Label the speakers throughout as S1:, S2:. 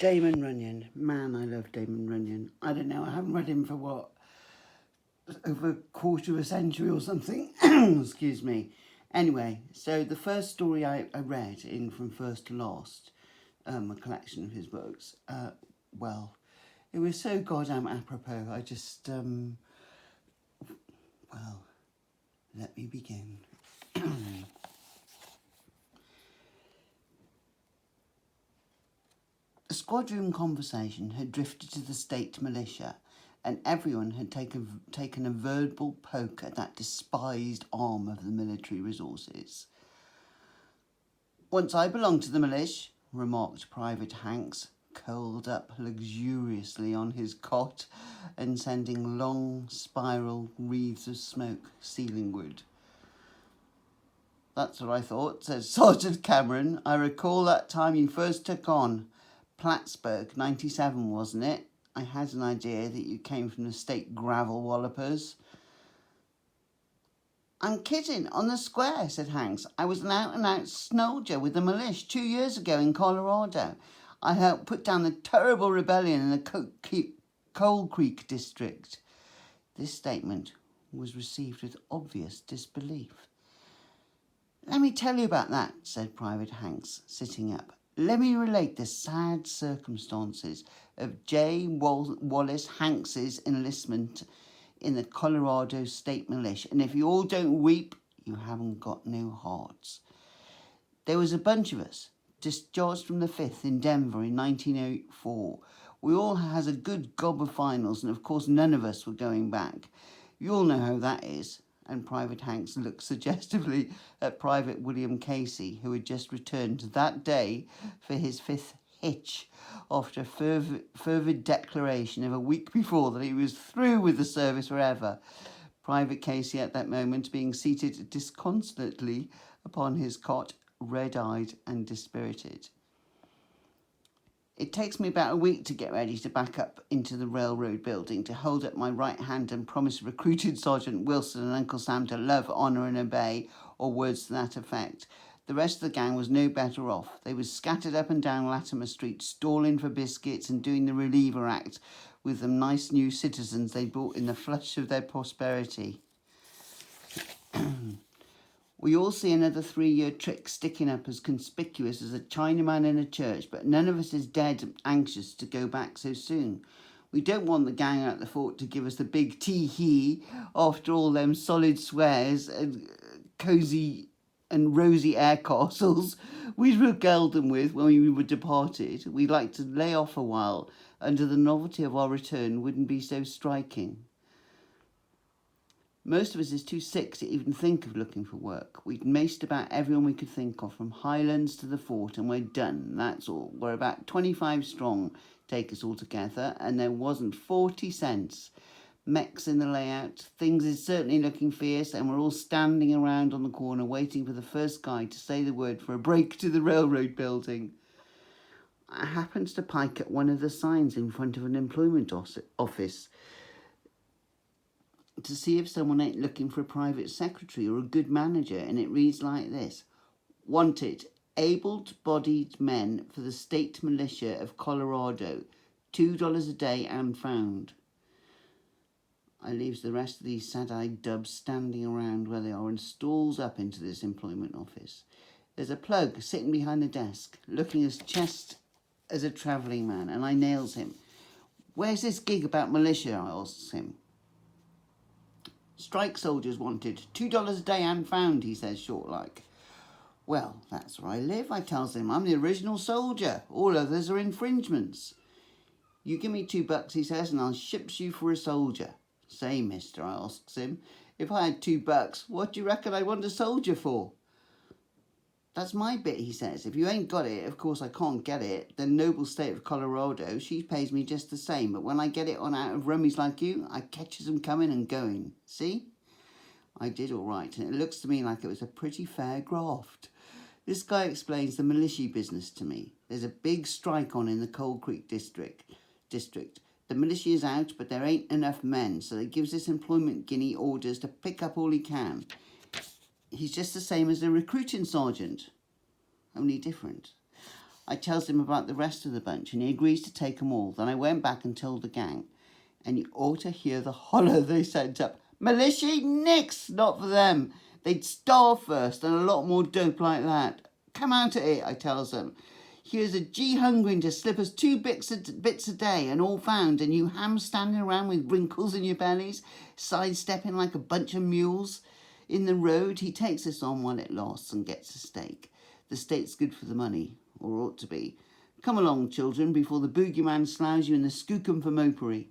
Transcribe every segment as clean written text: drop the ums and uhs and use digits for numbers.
S1: Damon Runyon. Man, I love Damon Runyon. I don't know, I haven't read him for what? Over a quarter of a century or something. Excuse me. Anyway, so the first story I read in From First to Last, a collection of his books, well, it was so goddamn apropos. I just, well, let me begin. A squadroom conversation had drifted to the state militia, and everyone had taken a verbal poke at that despised arm of the military resources. "Once I belonged to the militia," remarked Private Hanks, curled up luxuriously on his cot and sending long spiral wreaths of smoke ceilingward. "That's what I thought," said Sergeant Cameron. "I recall that time you first took on. Plattsburgh, 97, wasn't it? I had an idea that you came from the state gravel wallopers." "I'm kidding, on the square," said Hanks. "I was an out-and-out soldier with the militia 2 years ago in Colorado. I helped put down the terrible rebellion in the Coal Creek district." This statement was received with obvious disbelief. "Let me tell you about that," said Private Hanks, sitting up. "Let me relate the sad circumstances of J. Wallace Hanks's enlistment in the Colorado State Militia. And if you all don't weep, you haven't got no hearts. There was a bunch of us, discharged from the 5th in Denver in 1904. We all has a good gob of finals, and of course none of us were going back. You all know how that is." And Private Hanks looked suggestively at Private William Casey, who had just returned that day for his 5th hitch after a fervid declaration of a week before that he was through with the service forever. Private Casey at that moment being seated disconsolately upon his cot, red-eyed and dispirited. "It takes me about a week to get ready to back up into the railroad building, to hold up my right hand and promise recruited Sergeant Wilson and Uncle Sam to love, honour and obey, or words to that effect. The rest of the gang was no better off. They was scattered up and down Latimer Street, stalling for biscuits and doing the reliever act with them nice new citizens they brought in the flush of their prosperity. We all see another 3-year trick sticking up as conspicuous as a Chinaman in a church, but none of us is dead anxious to go back so soon. We don't want the gang out the fort to give us the big tee-hee after all them solid swears and cosy and rosy air castles we'd regaled them with when we were departed. We'd like to lay off a while under the novelty of our return wouldn't be so striking. Most of us is too sick to even think of looking for work. We'd maced about everyone we could think of, from Highlands to the fort, and we're done, that's all. We're about 25 strong, take us all together, and there wasn't 40 cents. Mechs in the layout, things is certainly looking fierce, and we're all standing around on the corner waiting for the first guy to say the word for a break to the railroad building. I happened to pike at one of the signs in front of an employment office to see if someone ain't looking for a private secretary or a good manager, and it reads like this: "Wanted, able-bodied men for the state militia of Colorado, $2 a day and found." I leaves the rest of these sad-eyed dubs standing around where they are and stalls up into this employment office. There's a plug sitting behind the desk, looking as chest as a travelling man, and I nails him. "Where's this gig about militia?" I asks him. "Strike soldiers wanted, $2 a day and found," he says short-like. "Well, that's where I live," I tells him. "I'm the original soldier. All others are infringements." "You give me $2," he says, "and I'll ships you for a soldier." "Say, mister," I asks him, "if I had $2, what do you reckon I want a soldier for?" "That's my bit," he says. "If you ain't got it, of course I can't get it. The noble state of Colorado, she pays me just the same. But when I get it on out of rummies like you, I catches 'em coming and going. See?" I did all right, and it looks to me like it was a pretty fair graft. This guy explains the militia business to me. There's a big strike on in the Coal Creek district. The militia is out, but there ain't enough men, so they gives this employment guinea orders to pick up all he can. He's just the same as a recruiting sergeant, only different. I tells him about the rest of the bunch, and he agrees to take 'em all. Then I went back and told the gang, and you ought to hear the holler they sent up. Militia, nix, not for them. They'd starve first, and a lot more dope like that. Come out at it, I tells them. Here's a G hungering to slip us 2 bits a day, and all found, and you hams standing around with wrinkles in your bellies, sidestepping like a bunch of mules. In the road, he takes us on while it lasts and gets a steak. The steak's good for the money, or ought to be. Come along, children, before the boogeyman sloughs you in the skookum for mopery.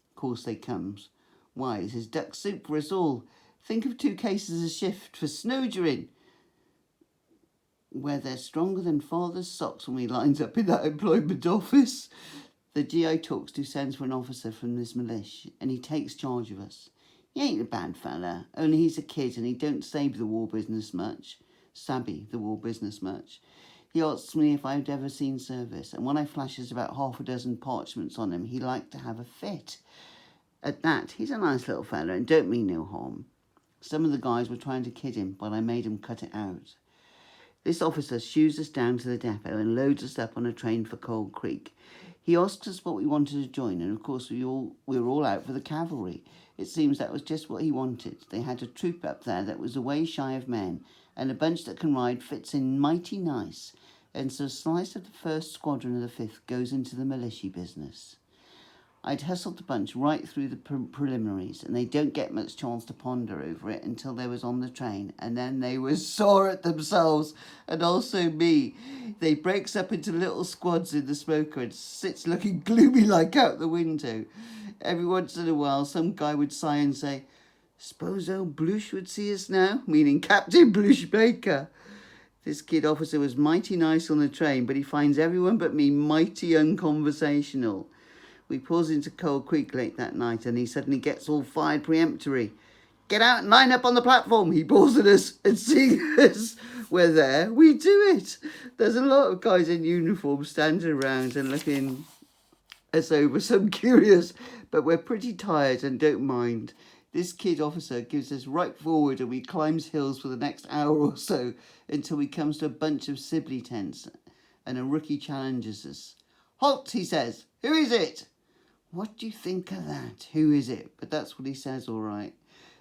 S1: Of course they comes. Why, this is duck soup for us all. Think of 2 cases a shift for snowdering, where they're stronger than father's socks when we lines up in that employment office. The GI talks to sends for an officer from this militia, and he takes charge of us. He ain't a bad fella, only he's a kid and he don't save the war business much. Sabby the war business much. He asks me if I'd ever seen service, and when I flashes about 6 parchments on him, he liked to have a fit. At that, he's a nice little fella and don't mean no harm. Some of the guys were trying to kid him, but I made him cut it out. This officer shoos us down to the depot and loads us up on a train for Cold Creek. He asks us what we wanted to join, and of course we were all out for the cavalry. It seems that was just what he wanted. They had a troop up there that was away shy of men, and a bunch that can ride fits in mighty nice. And so a slice of the 1st squadron of the 5th goes into the militia business. I'd hustled the bunch right through the preliminaries, and they don't get much chance to ponder over it until they was on the train, and then they was sore at themselves, and also me. They breaks up into little squads in the smoker and sits looking gloomy like out the window. Every once in a while, some guy would sigh and say, "S'pose old Blush would see us now," meaning Captain Blush Baker. This kid officer was mighty nice on the train, but he finds everyone but me mighty unconversational. We pulls into Cold Creek late that night, and he suddenly gets all fired peremptory. "Get out and line up on the platform," he balls at us, and seeing us we're there, we do it. There's a lot of guys in uniform standing around and looking us over, some curious, but we're pretty tired and don't mind. This kid officer gives us right forward, and we climbs hills for the next hour or so until we comes to a bunch of Sibley tents, and a rookie challenges us. "Halt," he says. "Who is it?" What do you think of that? Who is it? But that's what he says, all right.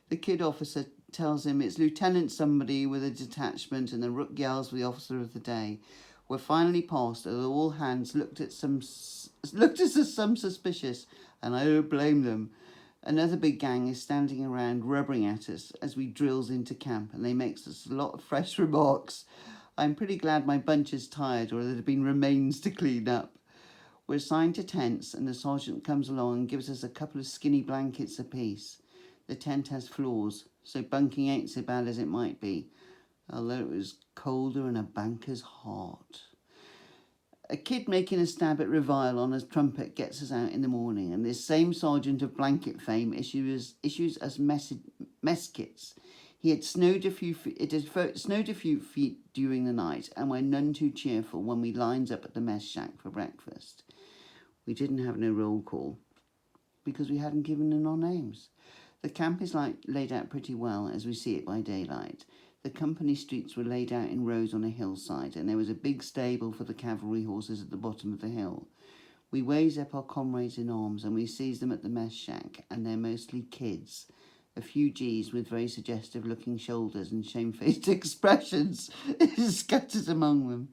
S1: The kid officer tells him it's Lieutenant somebody with a detachment, and the rook yells for the officer of the day. We're finally past, and all hands looked at us some suspicious, and I don't blame them. Another big gang is standing around rubbering at us as we drills into camp, and they makes us a lot of fresh remarks. I'm pretty glad my bunch is tired, or there'd have been remains to clean up. We're assigned to tents, and the sergeant comes along and gives us a couple of skinny blankets apiece. The tent has floors, so bunking ain't so bad as it might be, although it was colder than a banker's heart. A kid making a stab at revile on a trumpet gets us out in the morning, and this same sergeant of blanket fame issues us mess kits. It had snowed a few feet during the night, and we're none too cheerful when we lines up at the mess shack for breakfast. We didn't have no roll call because we hadn't given them our names. The camp is laid out pretty well as we see it by daylight. The company streets were laid out in rows on a hillside, and there was a big stable for the cavalry horses at the bottom of the hill. We weighs up our comrades in arms, and we sees them at the mess shack, and they're mostly kids. A few G's with very suggestive-looking shoulders and shamefaced expressions is scattered among them.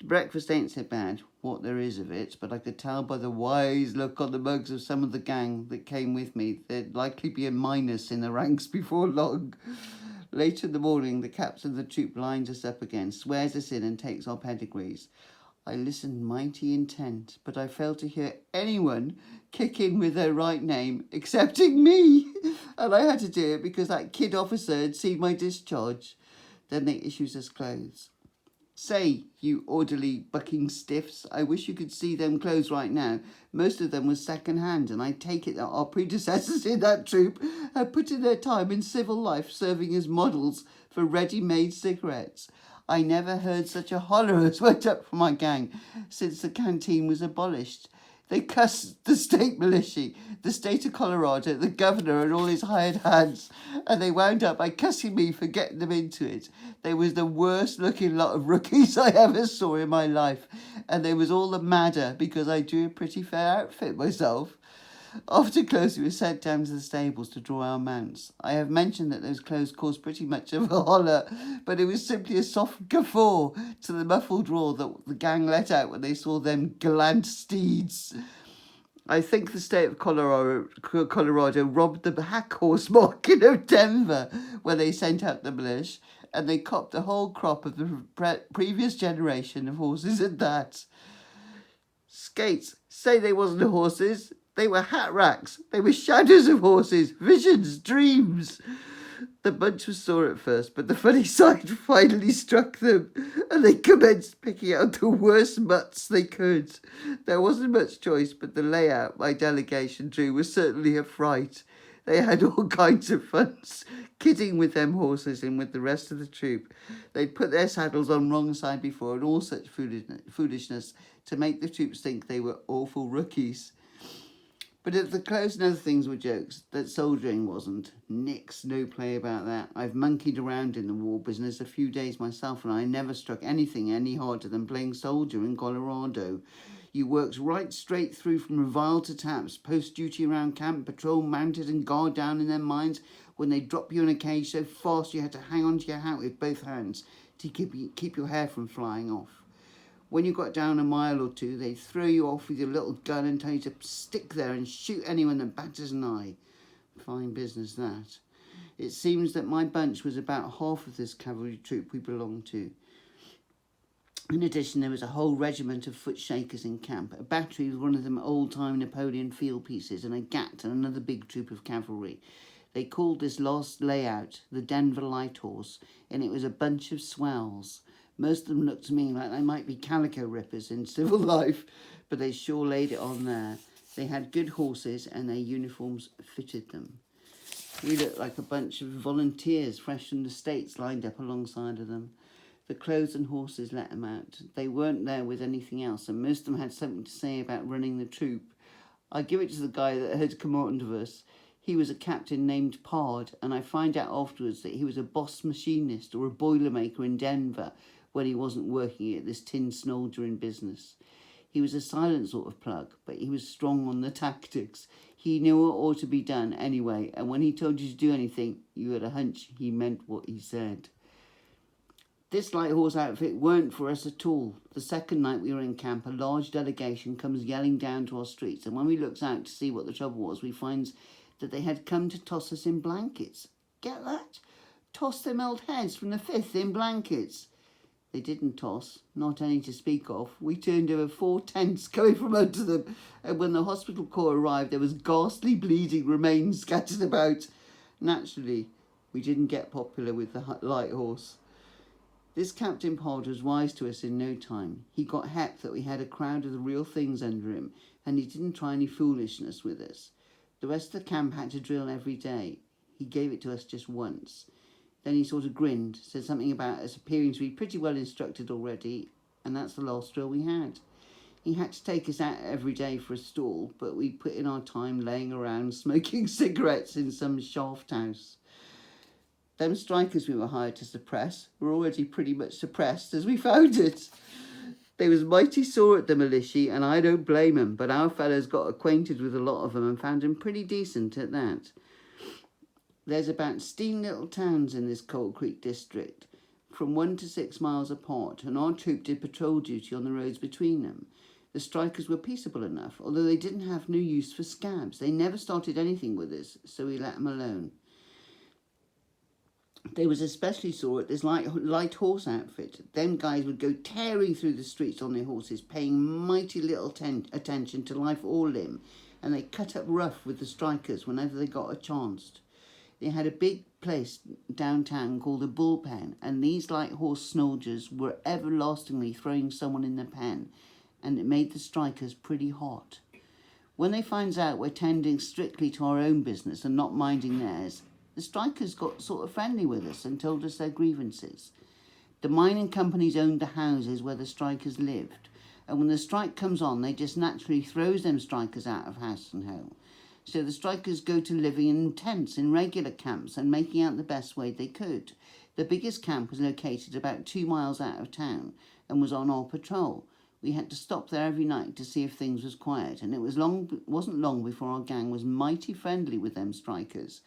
S1: Breakfast ain't so bad, what there is of it, but I could tell by the wise look on the mugs of some of the gang that came with me there'd likely be a minus in the ranks before long. Later in the morning, the captain of the troop lines us up again, swears us in and takes our pedigrees. I listened mighty intent, but I failed to hear anyone kick in with their right name, excepting me. And I had to do it because that kid officer had seen my discharge. Then they issues us clothes. Say, you orderly bucking stiffs, I wish you could see them clothes right now. Most of them was second-hand, and I take it that our predecessors in that troop had put in their time in civil life serving as models for ready-made cigarettes. I never heard such a holler as went up from my gang since the canteen was abolished. They cussed the state militia, the state of Colorado, the governor and all his hired hands, and they wound up by cussing me for getting them into it. They was the worst looking lot of rookies I ever saw in my life, and they was all the madder because I drew a pretty fair outfit myself. After clothes, we were sent down to the stables to draw our mounts. I have mentioned that those clothes caused pretty much of a holler, but it was simply a soft guffaw to the muffled roar that the gang let out when they saw them gallant steeds. I think the state of Colorado robbed the hack horse market of Denver when they sent out the militia, and they copped the whole crop of the previous generation of horses at that. Skates, say they wasn't horses. They were hat racks. They were shadows of horses, visions, dreams. The bunch was sore at first, but the funny side finally struck them, and they commenced picking out the worst mutts they could. There wasn't much choice, but the layout my delegation drew was certainly a fright. They had all kinds of funs, kidding with them horses and with the rest of the troop. They'd put their saddles on wrong side before and all such foolishness to make the troops think they were awful rookies. But at the close and other things were jokes. That soldiering wasn't. Nix, no play about that. I've monkeyed around in the war business a few days myself, and I never struck anything any harder than playing soldier in Colorado. You worked right straight through from revial to taps, post-duty around camp, patrol mounted and guard down in their mines when they drop you in a cage so fast you had to hang onto your hat with both hands to keep your hair from flying off. When you got down a mile or two, they'd throw you off with your little gun and tell you to stick there and shoot anyone that batters an eye. Fine business, that. It seems that my bunch was about half of this cavalry troop we belonged to. In addition, there was a whole regiment of foot shakers in camp, a battery with one of them old-time Napoleon field pieces, and a gat and another big troop of cavalry. They called this last layout the Denver Light Horse, and it was a bunch of swells. Most of them looked to me like they might be calico rippers in civil life, but they sure laid it on there. They had good horses and their uniforms fitted them. We looked like a bunch of volunteers fresh from the States lined up alongside of them. The clothes and horses let them out. They weren't there with anything else, and most of them had something to say about running the troop. I give it to the guy that had command of us. He was a captain named Pard, and I find out afterwards that he was a boss machinist or a boilermaker in Denver when he wasn't working at this tin snoldering business. He was a silent sort of plug, but he was strong on the tactics. He knew what ought to be done anyway, and when he told you to do anything, you had a hunch he meant what he said. This light horse outfit weren't for us at all. The second night we were in camp, a large delegation comes yelling down to our streets, and when we looked out to see what the trouble was, we find that they had come to toss us in blankets. Get that? Toss them old heads from the 5th in blankets. They didn't toss, not any to speak of. We turned over 4 tents going from under them, and when the hospital corps arrived, there was ghastly bleeding remains scattered about. Naturally, we didn't get popular with the light horse. This Captain Pod was wise to us in no time. He got hep that we had a crowd of the real things under him, and he didn't try any foolishness with us. The rest of the camp had to drill every day. He gave it to us just once. Then he sort of grinned, said something about us appearing to be pretty well instructed already, and that's the last drill we had. He had to take us out every day for a stall, but we put in our time laying around smoking cigarettes in some shaft house. Them strikers we were hired to suppress were already pretty much suppressed as we found it. They was mighty sore at the militia, and I don't blame 'em, but our fellows got acquainted with a lot of 'em and found 'em pretty decent at that. There's about 16 little towns in this Cold Creek district, from 1 to 6 miles apart, and our troop did patrol duty on the roads between them. The strikers were peaceable enough, although they didn't have no use for scabs. They never started anything with us, so we let 'em alone. They was especially sore at this light horse outfit. Them guys would go tearing through the streets on their horses, paying mighty little attention to life or limb, and they cut up rough with the strikers whenever they got a chance. They had a big place downtown called a bullpen, and these light horse soldiers were everlastingly throwing someone in the pen, and it made the strikers pretty hot. When they finds out we're tending strictly to our own business and not minding theirs, the strikers got sort of friendly with us and told us their grievances. The mining companies owned the houses where the strikers lived, And when the strike comes on, they just naturally throws them strikers out of house and home. So the strikers go to living in tents in regular camps and making out the best way they could. The biggest camp was located about 2 miles out of town and was on our patrol. We had to stop there every night to see if things was quiet, and it wasn't long before our gang was mighty friendly with them strikers.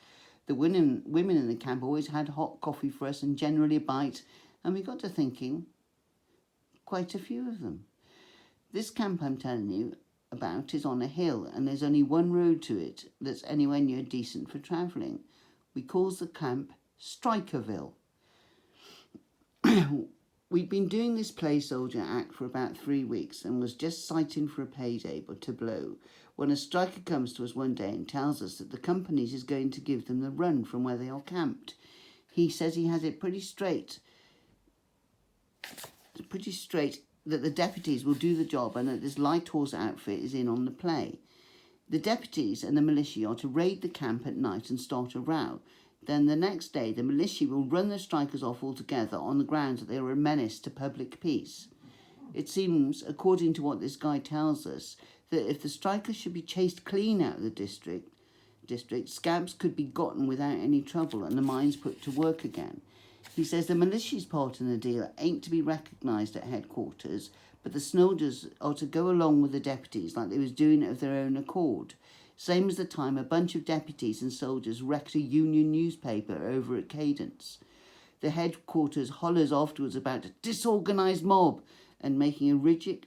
S1: The women in the camp always had hot coffee for us and generally a bite, and we got to thinking, quite a few of them. This camp I'm telling you about is on a hill, and there's only one road to it that's anywhere near decent for travelling. We calls the camp Strikerville. We'd been doing this play soldier act for about 3 weeks and was just sighting for a payday but to blow when a striker comes to us one day and tells us that the companies is going to give them the run from where they are camped. He says he has it pretty straight that the deputies will do the job and that this light horse outfit is in on the play. The deputies and the militia are to raid the camp at night and start a row. Then the next day the militia will run the strikers off altogether on the grounds that they are a menace to public peace. It seems, according to what this guy tells us, that if the strikers should be chased clean out of the district, scabs could be gotten without any trouble and the mines put to work again. He says the militia's part in the deal ain't to be recognised at headquarters, but the soldiers are to go along with the deputies like they was doing it of their own accord. Same as the time a bunch of deputies and soldiers wrecked a union newspaper over at Cadence. The headquarters hollers afterwards about a disorganised mob and making a rigid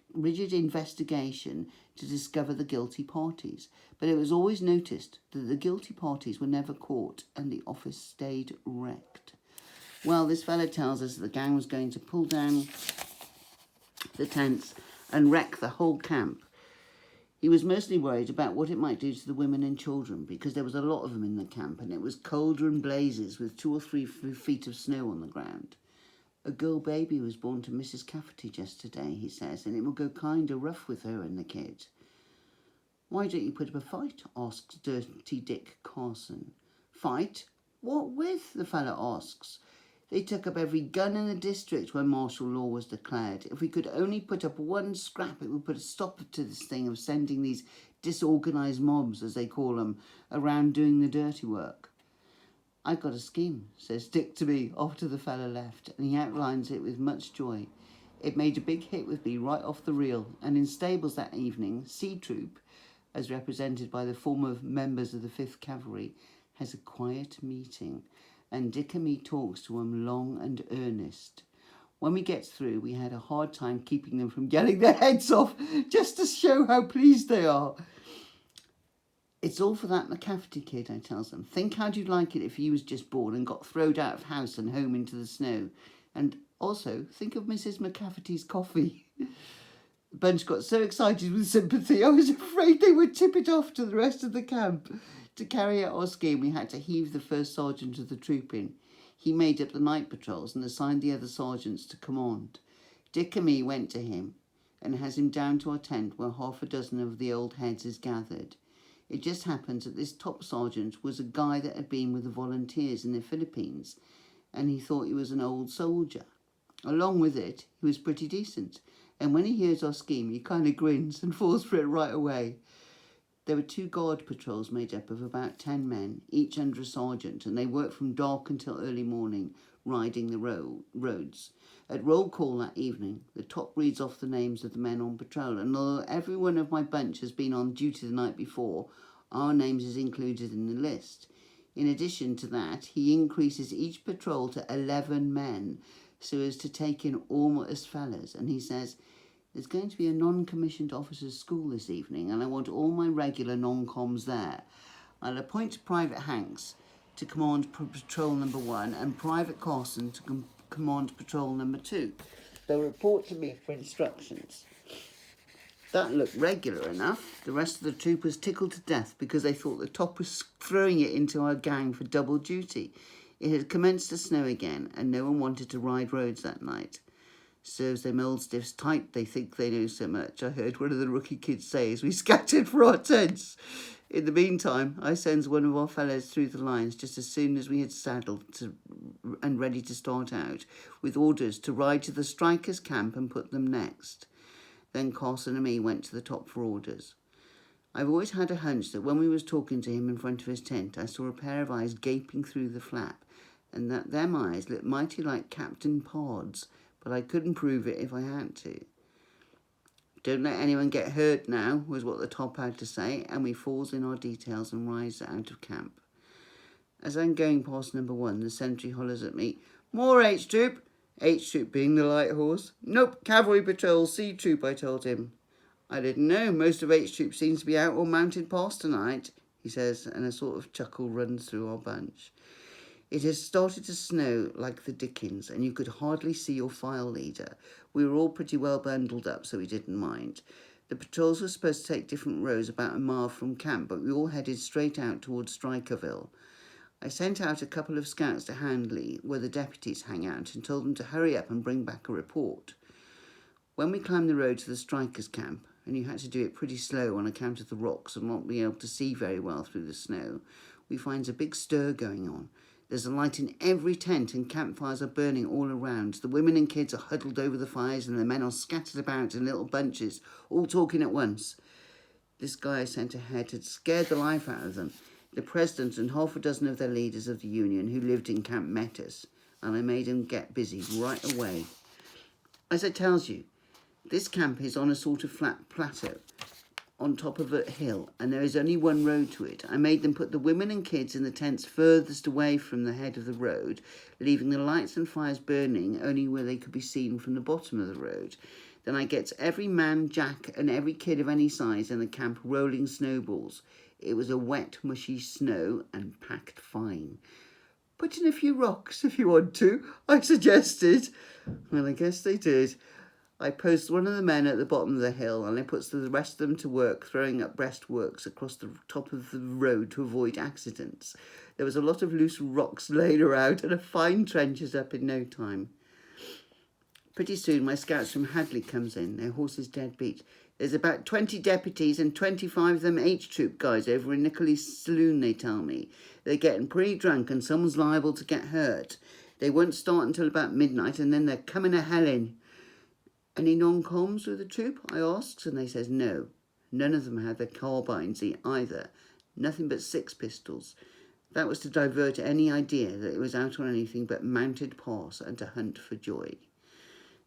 S1: investigation to discover the guilty parties. But it was always noticed that the guilty parties were never caught and the office stayed wrecked. Well, this fella tells us that the gang was going to pull down the tents and wreck the whole camp. He was mostly worried about what it might do to the women and children because there was a lot of them in the camp and it was colder and blazes with 2 or 3 feet of snow on the ground. A girl baby was born to Mrs. Cafferty yesterday, he says, and it will go kind of rough with her and the kid. Why don't you put up a fight? Asks Dirty Dick Carson. Fight? What with? The fella asks. They took up every gun in the district when martial law was declared. If we could only put up one scrap, it would put a stop to this thing of sending these disorganised mobs, as they call them, around doing the dirty work. I've got a scheme, says Dick to me after the fella left, and he outlines it with much joy. It made a big hit with me right off the reel, and in stables that evening, C Troop, as represented by the former members of the 5th Cavalry, has a quiet meeting, and Dick and me talks to them long and earnest. When we gets through, we had a hard time keeping them from yelling their heads off, just to show how pleased they are. It's all for that McCafferty kid, I tells them. Think how'd you like it if he was just born and got throwed out of house and home into the snow. And also, think of Mrs. McCafferty's coffee. The bunch got so excited with sympathy, I was afraid they would tip it off to the rest of the camp. To carry out our scheme, we had to heave the first sergeant of the troop in. He made up the night patrols and assigned the other sergeants to command. Dick and me went to him and has him down to our tent where 6 of the old heads is gathered. It just happens that this top sergeant was a guy that had been with the volunteers in the Philippines, and he thought he was an old soldier. Along with it, he was pretty decent, and when he hears our scheme, he kind of grins and falls for it right away. There were 2 guard patrols made up of about 10 men, each under a sergeant, and they worked from dark until early morning, riding the roads. At roll call that evening, the top reads off the names of the men on patrol, and although every one of my bunch has been on duty the night before, our names is included in the list. In addition to that, he increases each patrol to 11 men, so as to take in all us fellas, and he says, there's going to be a non-commissioned officers' school this evening, and I want all my regular non-coms there. I'll appoint Private Hanks to command patrol number 1 and Private Carson to command patrol number 2. They'll report to me for instructions. That looked regular enough. The rest of the troopers tickled to death because they thought the top was throwing it into our gang for double duty. It had commenced to snow again, and no one wanted to ride roads that night. Serves them old stiffs tight, they think they know so much, I heard one of the rookie kids say as we scattered for our tents. In the meantime, I sends one of our fellows through the lines just as soon as we had saddled and ready to start out, with orders to ride to the strikers' camp and put them next. Then Carson and me went to the top for orders. I've always had a hunch that when we was talking to him in front of his tent, I saw a pair of eyes gaping through the flap, and that them eyes looked mighty like Captain Pod's, but I couldn't prove it if I had to. Don't let anyone get hurt now, was what the top had to say, and we falls in our details and rides out of camp. As I'm going past number 1, the sentry hollers at me, "More H-Troop." H-Troop being the light horse. "Nope, cavalry patrol, C-Troop," I told him. "I didn't know. Most of H-Troop seems to be out or mounted past tonight," he says, and a sort of chuckle runs through our bunch. It has started to snow like the dickens, and you could hardly see your file leader. We were all pretty well bundled up, so we didn't mind. The patrols were supposed to take different roads about a mile from camp, but we all headed straight out towards Strikerville. I sent out a couple of scouts to Handley, where the deputies hang out, and told them to hurry up and bring back a report. When we climbed the road to the strikers' camp, and you had to do it pretty slow on account of the rocks and not being able to see very well through the snow, we finds a big stir going on. There's a light in every tent and campfires are burning all around. The women and kids are huddled over the fires and the men are scattered about in little bunches, all talking at once. This guy I sent ahead had scared the life out of them. The president and half a dozen of their leaders of the union who lived in camp met us, and I made them get busy right away. As I tells you, this camp is on a sort of flat plateau on top of a hill, and there is only one road to it. I made them put the women and kids in the tents furthest away from the head of the road, leaving the lights and fires burning only where they could be seen from the bottom of the road. Then I gets every man, jack, and every kid of any size in the camp rolling snowballs. It was a wet, mushy snow and packed fine. "Put in a few rocks if you want to," I suggested. Well, I guess they did. I posted one of the men at the bottom of the hill, and I puts the rest of them to work throwing up breastworks across the top of the road to avoid accidents. There was a lot of loose rocks laying around, and a fine trench is up in no time. Pretty soon my scouts from Hadley comes in, their horses dead beat. There's about 20 deputies and 25 of them H-Troop guys over in Nicholly's saloon, they tell me. They're getting pretty drunk and someone's liable to get hurt. They won't start until about midnight, and then they're coming a hell-in. "Any non-coms with the troop?" I asks, and they says no. None of them had their carbines either. Nothing but 6 pistols. That was to divert any idea that it was out on anything but mounted pass and to hunt for joy.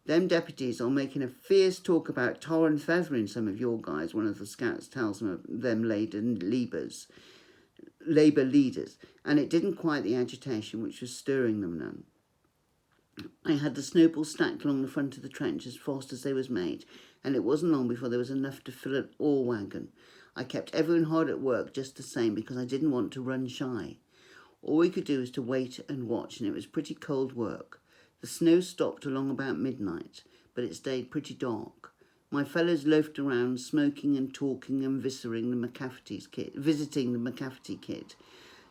S1: Them deputies are making a fierce talk about tar and feathering some of your guys, one of the scouts tells them Labour leaders, and it didn't quiet the agitation which was stirring them none. I had the snowballs stacked along the front of the trench as fast as they was made, and it wasn't long before there was enough to fill an ore wagon. I kept everyone hard at work just the same because I didn't want to run shy. All we could do was to wait and watch, and it was pretty cold work. The snow stopped along about midnight, but it stayed pretty dark. My fellows loafed around, smoking and talking and visiting the McCafferty kid.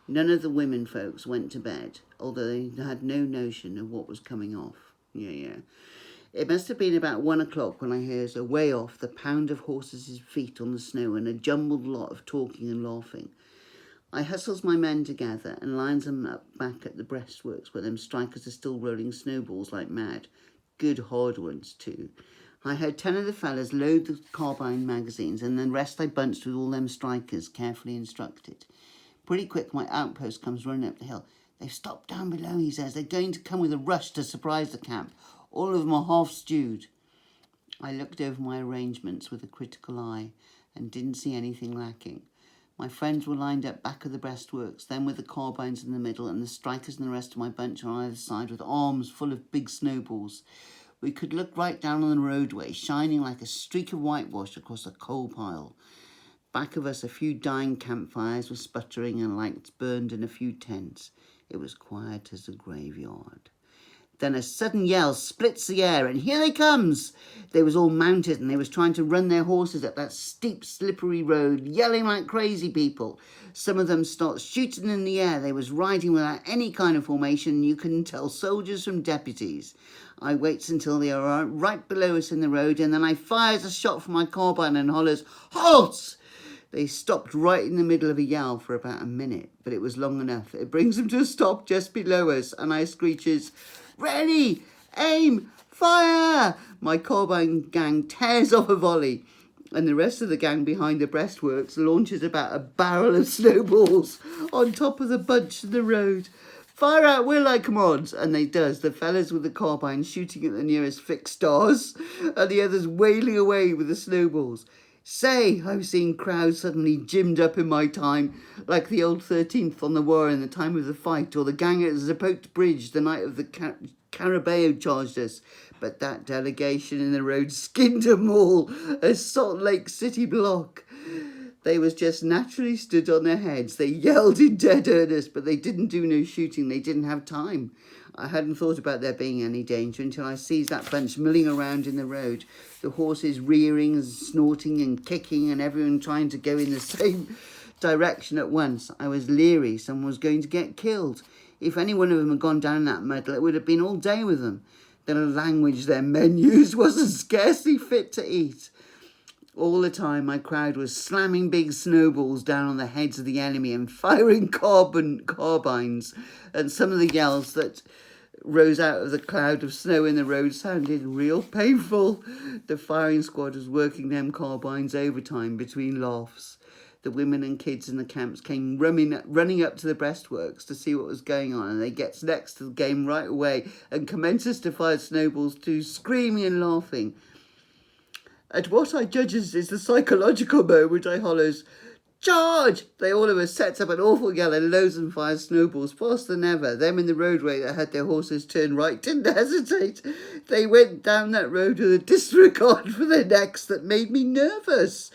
S1: None of the women folks went to bed, although they had no notion of what was coming off. It must have been about 1 o'clock when I hears away off the pound of horses' feet on the snow and a jumbled lot of talking and laughing. I hustles my men together and lines them up back at the breastworks where them strikers are still rolling snowballs like mad. Good hard ones too. I heard 10 of the fellas load the carbine magazines, and then the rest I bunched with all them strikers, carefully instructed. Pretty quick my outpost comes running up the hill. "They've stopped down below," he says. "They're going to come with a rush to surprise the camp. All of them are half stewed." I looked over my arrangements with a critical eye and didn't see anything lacking. My friends were lined up back of the breastworks, then with the carbines in the middle, and the strikers and the rest of my bunch on either side with arms full of big snowballs. We could look right down on the roadway, shining like a streak of whitewash across a coal pile. Back of us, a few dying campfires were sputtering and lights burned in a few tents. It was quiet as a graveyard. Then a sudden yell splits the air, and here they comes! They was all mounted, and they was trying to run their horses up that steep, slippery road, yelling like crazy people. Some of them starts shooting in the air. They was riding without any kind of formation, and you couldn't tell soldiers from deputies. I waits until they are right below us in the road, and then I fires a shot from my carbine and hollers, "Halt!" They stopped right in the middle of a yell for about a minute, but it was long enough. It brings them to a stop just below us, and I screeches, "Ready! Aim! Fire! My carbine gang tears off a volley, and the rest of the gang behind the breastworks launches about a barrel of snowballs on top of the bunch in the road. Fire at will, I commands, and they does, the fellas with the carbines shooting at the nearest fixed stars, and the others wailing away with the snowballs. Say, I've seen crowds suddenly gymmed up in my time, like the old 13th on the war in the time of the fight, or the gang at Zapote Bridge the night of the Carabao charged us. But that delegation in the road skinned them all, a Salt Lake City block. They was just naturally stood on their heads. They yelled in dead earnest, but they didn't do no shooting. They didn't have time. I hadn't thought about there being any danger until I sees that bunch milling around in the road. The horses rearing and snorting and kicking and everyone trying to go in the same direction at once. I was leery someone was going to get killed. If any one of them had gone down that muddle, it would have been all day with them. The language their men used wasn't scarcely fit to eat. All the time, my crowd was slamming big snowballs down on the heads of the enemy and firing carbines. And some of the yells that rose out of the cloud of snow in the road sounded real painful. The firing squad was working them carbines overtime between laughs. The women and kids in the camps came running up to the breastworks to see what was going on, and they gets next to the game right away and commences to fire snowballs too, screaming and laughing. At what I judges is the psychological moment, I hollers, "Charge!" They all of us sets up an awful yell and loads and fires snowballs faster than ever. Them in the roadway that had their horses turned right didn't hesitate. They went down that road with a disregard for their necks that made me nervous.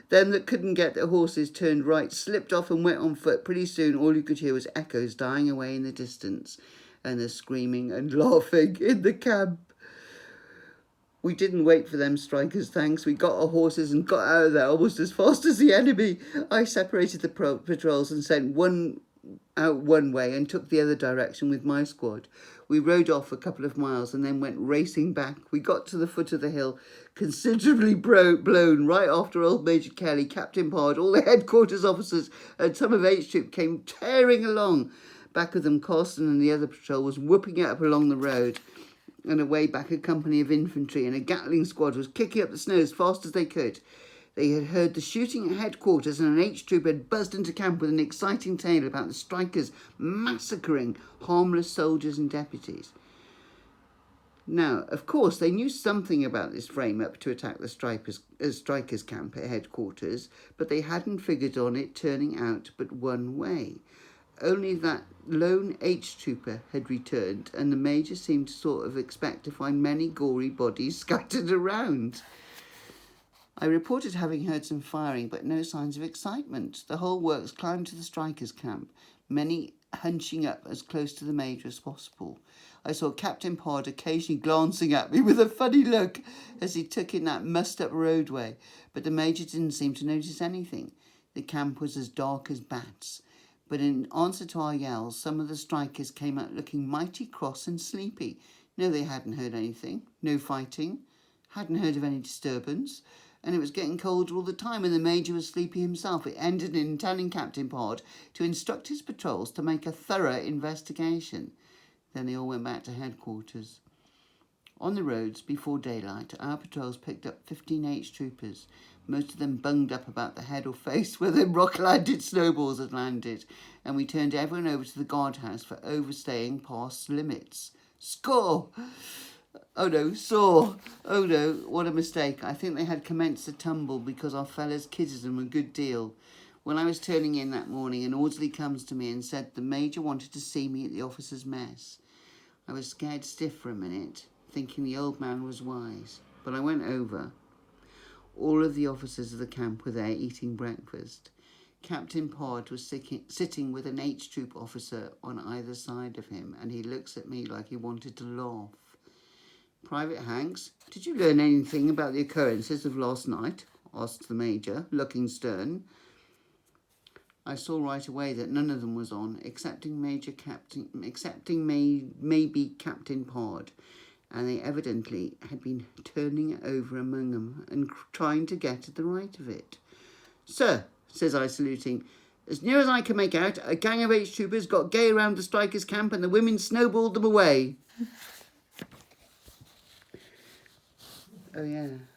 S1: Them that couldn't get their horses turned right slipped off and went on foot. Pretty soon all you could hear was echoes dying away in the distance and the screaming and laughing in the camp. We didn't wait for them strikers, thanks. We got our horses and got out of there almost as fast as the enemy. I separated the patrols and sent one out one way and took the other direction with my squad. We rode off a couple of miles and then went racing back. We got to the foot of the hill, considerably blown right after old Major Kelly, Captain Pard, all the headquarters officers and some of H Troop came tearing along. Back of them, Carson and the other patrol was whooping it up along the road. And away back a company of infantry and a Gatling squad was kicking up the snow as fast as they could. They had heard the shooting at headquarters and an H Troop had buzzed into camp with an exciting tale about the strikers massacring harmless soldiers and deputies. Now, of course, they knew something about this frame-up to attack the strikers' camp at headquarters, but they hadn't figured on it turning out but one way. Only that lone H Trooper had returned, and the Major seemed to sort of expect to find many gory bodies scattered around. I reported having heard some firing, but no signs of excitement. The whole works climbed to the strikers' camp, many hunching up as close to the Major as possible. I saw Captain Pod occasionally glancing at me with a funny look as he took in that mussed-up roadway, but the Major didn't seem to notice anything. The camp was as dark as bats. But in answer to our yells, some of the strikers came out looking mighty cross and sleepy. No, they hadn't heard anything. No fighting. Hadn't heard of any disturbance. And it was getting colder all the time, and the Major was sleepy himself. It ended in telling Captain Pod to instruct his patrols to make a thorough investigation. Then they all went back to headquarters. On the roads, before daylight, our patrols picked up 15 H Troopers. Most of them bunged up about the head or face where the rock-landed snowballs had landed, and we turned everyone over to the guardhouse for overstaying past limits. Score! Oh no, saw! Oh no, what a mistake. I think they had commenced a tumble because our fellas kidded them a good deal. When I was turning in that morning, an orderly comes to me and said the Major wanted to see me at the officers' mess. I was scared stiff for a minute, thinking the old man was wise, but I went over. All of the officers of the camp were there eating breakfast. Captain Pod was sitting with an H Troop officer on either side of him, and he looks at me like he wanted to laugh. "Private Hanks, did you learn anything about the occurrences of last night?" asked the Major, looking stern. I saw right away that none of them was on, excepting maybe Captain Pod, and they evidently had been turning it over among them and trying to get at the right of it. "Sir," says I, saluting, "as near as I can make out, a gang of H Troopers got gay around the strikers' camp and the women snowballed them away." Oh, yeah.